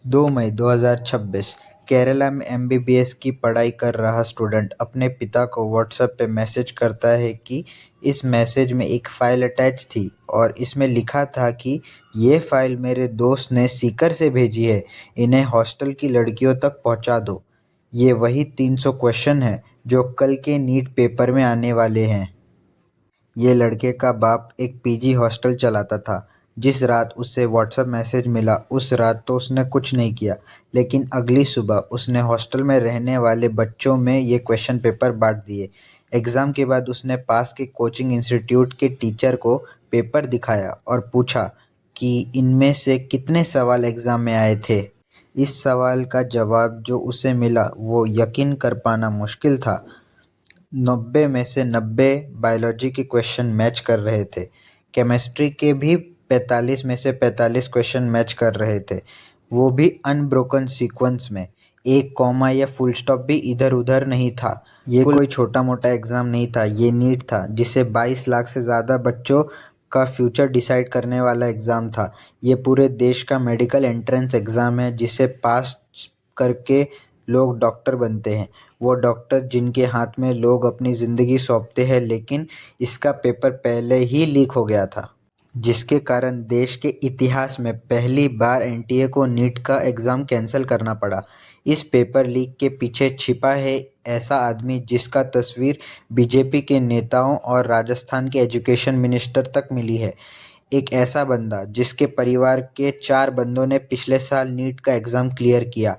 2 मई 2026 केरला में एमबीबीएस की पढ़ाई कर रहा स्टूडेंट अपने पिता को व्हाट्सएप पे मैसेज करता है कि इस मैसेज में एक फ़ाइल अटैच थी और इसमें लिखा था कि ये फ़ाइल मेरे दोस्त ने सीकर से भेजी है, इन्हें हॉस्टल की लड़कियों तक पहुंचा दो। ये वही 300 क्वेश्चन हैं जो कल के नीट पेपर में आने वाले हैं। ये लड़के का बाप एक पीजी हॉस्टल चलाता था। जिस रात उसे व्हाट्सएप मैसेज मिला उस रात तो उसने कुछ नहीं किया, लेकिन अगली सुबह उसने हॉस्टल में रहने वाले बच्चों में ये क्वेश्चन पेपर बांट दिए। एग्ज़ाम के बाद उसने पास के कोचिंग इंस्टीट्यूट के टीचर को पेपर दिखाया और पूछा कि इनमें से कितने सवाल एग्ज़ाम में आए थे। इस सवाल का जवाब जो उसे मिला वो यकीन कर पाना मुश्किल था। 90 में से 90 बायोलॉजी के क्वेश्चन मैच कर रहे थे। केमिस्ट्री के भी 45 में से 45 क्वेश्चन मैच कर रहे थे, वो भी अनब्रोकन सीक्वेंस में। एक कॉमा या फुल स्टॉप भी इधर उधर नहीं था। ये कोई छोटा मोटा एग्ज़ाम नहीं था, ये नीट था जिसे 22 लाख से ज़्यादा बच्चों का फ्यूचर डिसाइड करने वाला एग्ज़ाम था। ये पूरे देश का मेडिकल एंट्रेंस एग्ज़ाम है जिसे पास करके लोग डॉक्टर बनते हैं। वो डॉक्टर जिनके हाथ में लोग अपनी ज़िंदगी सौंपते हैं, लेकिन इसका पेपर पहले ही लीक हो गया था, जिसके कारण देश के इतिहास में पहली बार एनटीए को नीट का एग्ज़ाम कैंसिल करना पड़ा। इस पेपर लीक के पीछे छिपा है ऐसा आदमी जिसका तस्वीर बीजेपी के नेताओं और राजस्थान के एजुकेशन मिनिस्टर तक मिली है। एक ऐसा बंदा जिसके परिवार के 4 बंदों ने पिछले साल नीट का एग्ज़ाम क्लियर किया।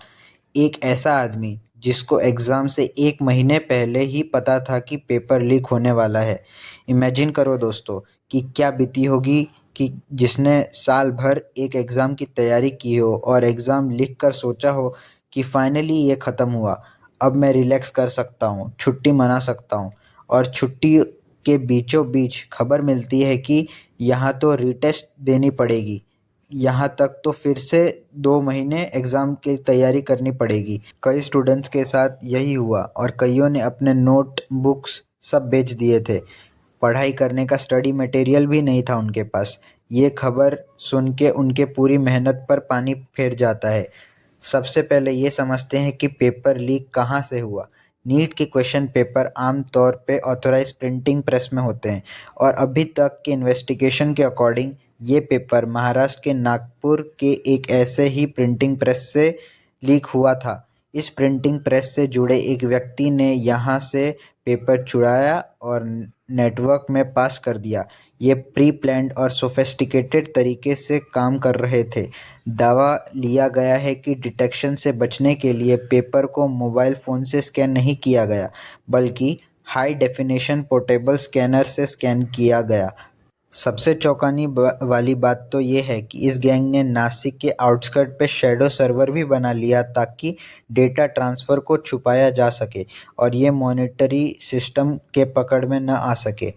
एक ऐसा आदमी जिसको एग्ज़ाम से 1 महीने पहले ही पता था कि पेपर लीक होने वाला है। इमेजिन करो दोस्तों कि क्या बीती होगी कि जिसने साल भर एक एग्ज़ाम की तैयारी की हो और एग्ज़ाम लिख कर सोचा हो कि फाइनली ये ख़त्म हुआ, अब मैं रिलैक्स कर सकता हूँ, छुट्टी मना सकता हूँ, और छुट्टी के बीचों बीच खबर मिलती है कि यहाँ तो रीटेस्ट देनी पड़ेगी, यहाँ तक तो फिर से 2 महीने एग्ज़ाम की तैयारी करनी पड़ेगी। कई स्टूडेंट्स के साथ यही हुआ और कइयों ने अपने नोट बुक्स सब बेच दिए थे। पढ़ाई करने का स्टडी मटेरियल भी नहीं था उनके पास। ये खबर सुन के उनके पूरी मेहनत पर पानी फिर जाता है। सबसे पहले ये समझते हैं कि पेपर लीक कहाँ से हुआ। नीट के क्वेश्चन पेपर आम तौर पे ऑथराइज प्रिंटिंग प्रेस में होते हैं और अभी तक के इन्वेस्टिगेशन के अकॉर्डिंग ये पेपर महाराष्ट्र के नागपुर के एक ऐसे ही प्रिंटिंग प्रेस से लीक हुआ था। इस प्रिंटिंग प्रेस से जुड़े एक व्यक्ति ने यहाँ से पेपर चुराया और नेटवर्क में पास कर दिया। ये प्री प्लान्ड और सोफिस्टिकेटेड तरीके से काम कर रहे थे। दावा लिया गया है कि डिटेक्शन से बचने के लिए पेपर को मोबाइल फ़ोन से स्कैन नहीं किया गया, बल्कि हाई डेफिनेशन पोर्टेबल स्कैनर से स्कैन किया गया। सबसे चौंकाने वाली बात तो ये है कि इस गैंग ने नासिक के आउटस्कर्ट पे शैडो सर्वर भी बना लिया ताकि डेटा ट्रांसफ़र को छुपाया जा सके और ये मॉनिटरी सिस्टम के पकड़ में न आ सके।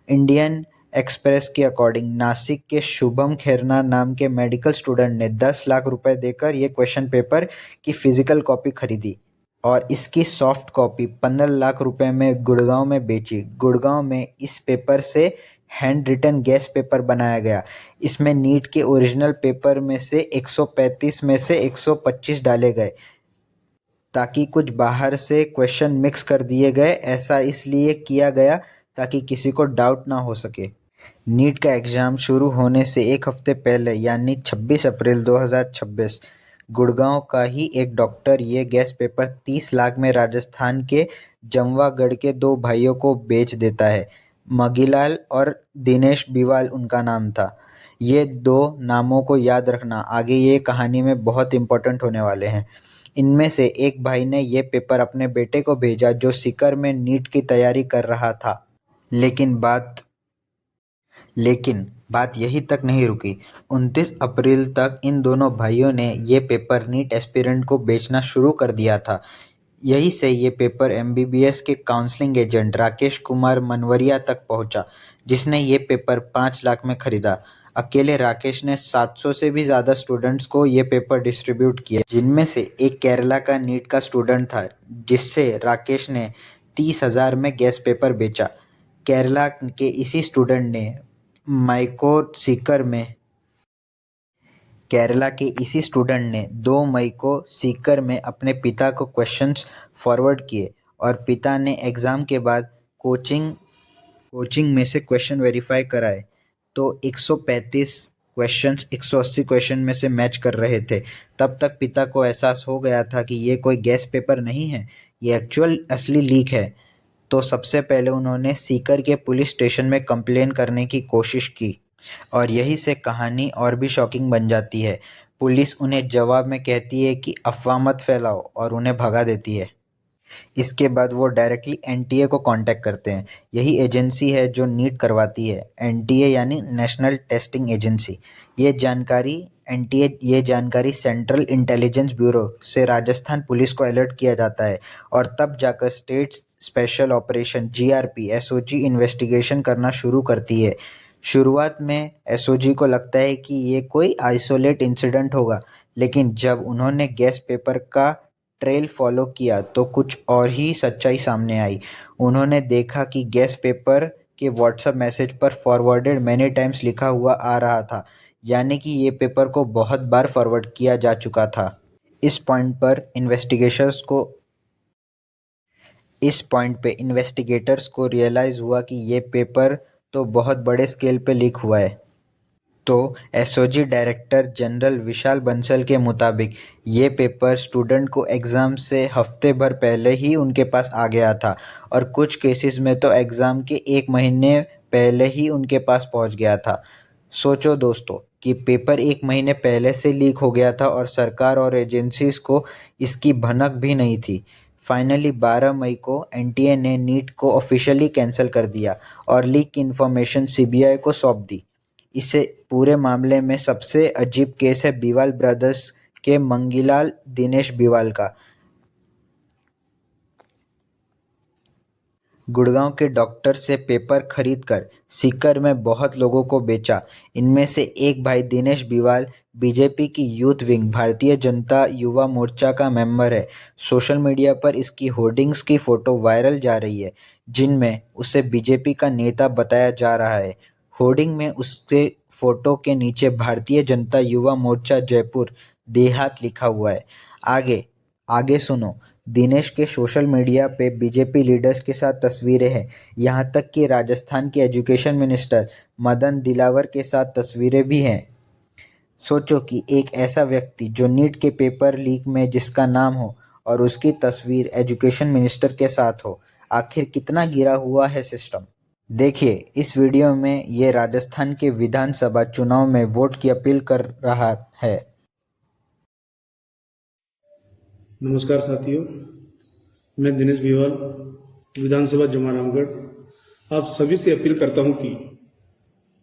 इंडियन एक्सप्रेस के अकॉर्डिंग नासिक के शुभम खेरना नाम के मेडिकल स्टूडेंट ने 10 लाख रुपए देकर ये क्वेश्चन पेपर की फिजिकल कॉपी खरीदी और इसकी सॉफ्ट कॉपी 15 लाख रुपए में गुड़गांव में बेची। गुड़गांव में इस पेपर से हैंड रिटन गेस पेपर बनाया गया। इसमें नीट के ओरिजिनल पेपर में से 135 में से 125 डाले गए ताकि कुछ बाहर से क्वेश्चन मिक्स कर दिए गए। ऐसा इसलिए किया गया ताकि किसी को डाउट ना हो सके। नीट का एग्ज़ाम शुरू होने से एक हफ्ते पहले यानी 26 अप्रैल 2026 गुड़गांव का ही एक डॉक्टर ये गैस पेपर 30 लाख में राजस्थान के जमवागढ़ के 2 भाइयों को बेच देता है। मगीलाल और दिनेश बिवाल उनका नाम था। ये 2 नामों को याद रखना, आगे ये कहानी में बहुत इम्पोर्टेंट होने वाले हैं। इनमें से एक भाई ने ये पेपर अपने बेटे को भेजा जो सीकर में नीट की तैयारी कर रहा था। लेकिन बात यहीं तक नहीं रुकी। 29 अप्रैल तक इन दोनों भाइयों ने ये पेपर नीट एस्पिरेंट को बेचना शुरू कर दिया था। यहीं से ये पेपर एमबीबीएस के काउंसलिंग एजेंट राकेश कुमार मनवरिया तक पहुंचा, जिसने ये पेपर 5 लाख में खरीदा। अकेले राकेश ने 700 से भी ज़्यादा स्टूडेंट्स को ये पेपर डिस्ट्रीब्यूट किए, जिनमें से एक केरला का नीट का स्टूडेंट था जिससे राकेश ने 30,000 में गैस पेपर बेचा। केरला के इसी स्टूडेंट ने माइको सीकर में केरला के इसी स्टूडेंट ने 2 मई को सीकर में अपने पिता को क्वेश्चंस फॉरवर्ड किए और पिता ने एग्ज़ाम के बाद कोचिंग कोचिंग में से क्वेश्चन वेरीफाई कराए तो 135 क्वेश्चंस 180 क्वेश्चन में से मैच कर रहे थे। तब तक पिता को एहसास हो गया था कि ये कोई गैस पेपर नहीं है, ये एक्चुअल असली लीक है। तो सबसे पहले उन्होंने सीकर के पुलिस स्टेशन में कंप्लेन करने की कोशिश की और यहीं से कहानी और भी शॉकिंग बन जाती है। पुलिस उन्हें जवाब में कहती है कि अफ़वाह मत फैलाओ और उन्हें भगा देती है। इसके बाद वो डायरेक्टली एनटीए को कांटेक्ट करते हैं। यही एजेंसी है जो नीट करवाती है। एनटीए यानी नेशनल टेस्टिंग एजेंसी। ये जानकारी सेंट्रल इंटेलिजेंस ब्यूरो से राजस्थान पुलिस को अलर्ट किया जाता है और तब जाकर state special operation GRP SOG investigation करना शुरू करती है। शुरुआत में एसओजी को लगता है कि ये कोई आइसोलेट इंसिडेंट होगा, लेकिन जब उन्होंने गैस पेपर का ट्रेल फॉलो किया तो कुछ और ही सच्चाई सामने आई। उन्होंने देखा कि गैस पेपर के व्हाट्सएप मैसेज पर फॉरवर्डेड मैनी टाइम्स लिखा हुआ आ रहा था, यानी कि ये पेपर को बहुत बार फॉरवर्ड किया जा चुका था। इस पॉइंट पर इन्वेस्टिगेटर्स को रियलाइज़ हुआ कि ये पेपर तो बहुत बड़े स्केल पे लीक हुआ है। तो एसओजी डायरेक्टर जनरल विशाल बंसल के मुताबिक ये पेपर स्टूडेंट को एग्ज़ाम से हफ्ते भर पहले ही उनके पास आ गया था और कुछ केसेस में तो एग्ज़ाम के 1 महीने पहले ही उनके पास पहुंच गया था। सोचो दोस्तों कि पेपर 1 महीने पहले से लीक हो गया था और सरकार और एजेंसीज को इसकी भनक भी नहीं थी। फाइनली 12 मई को एनटीए ने नीट को ऑफिशियली कैंसिल कर दिया और लीक की इन्फॉर्मेशन सीबीआई को सौंप दी। इसे पूरे मामले में सबसे अजीब केस है बिवाल ब्रदर्स के मंगीलाल दिनेश बिवाल का। गुड़गांव के डॉक्टर से पेपर खरीदकर सीकर में बहुत लोगों को बेचा। इनमें से एक भाई दिनेश बिवाल बीजेपी की यूथ विंग भारतीय जनता युवा मोर्चा का मेंबर है। सोशल मीडिया पर इसकी होर्डिंग्स की फोटो वायरल जा रही है, जिनमें उसे बीजेपी का नेता बताया जा रहा है। होर्डिंग में उसके फोटो के नीचे भारतीय जनता युवा मोर्चा जयपुर देहात लिखा हुआ है। आगे आगे सुनो। दिनेश के सोशल मीडिया पे बीजेपी लीडर्स के साथ तस्वीरें हैं, यहाँ तक कि राजस्थान के एजुकेशन मिनिस्टर मदन दिलावर के साथ तस्वीरें भी हैं। सोचो कि एक ऐसा व्यक्ति जो नीट के पेपर लीक में जिसका नाम हो और उसकी तस्वीर एजुकेशन मिनिस्टर के साथ हो, आखिर कितना गिरा हुआ है सिस्टम। देखिए इस वीडियो में ये राजस्थान के विधानसभा चुनाव में वोट की अपील कर रहा है। नमस्कार साथियों, मैं दिनेश बिवाल, विधानसभा जमारामगढ़ आप सभी से अपील करता हूं कि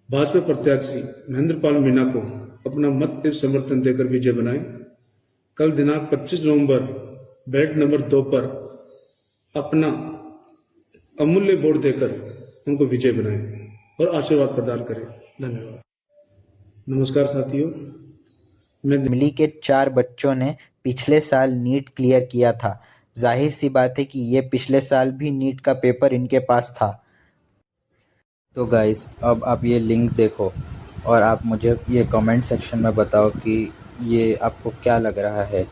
भाजपा प्रत्याशी महेंद्र पाल मीणा को अपना मत के समर्थन देकर विजय बनाएं। कल दिनांक 25 नवंबर बैलेट नंबर 2 पर अपना अमूल्य वोट देकर उनको विजय बनाएं और आशीर्वाद प्रदान करें। धन्यवाद। नमस्कार साथियों, फैमिली के 4 बच्चों ने पिछले साल नीट क्लियर किया था। जाहिर सी बात है कि ये पिछले साल भी नीट का पेपर इनके पास था। तो गाइस अब आप ये लिंक देखो और आप मुझे ये कमेंट सेक्शन में बताओ कि ये आपको क्या लग रहा है।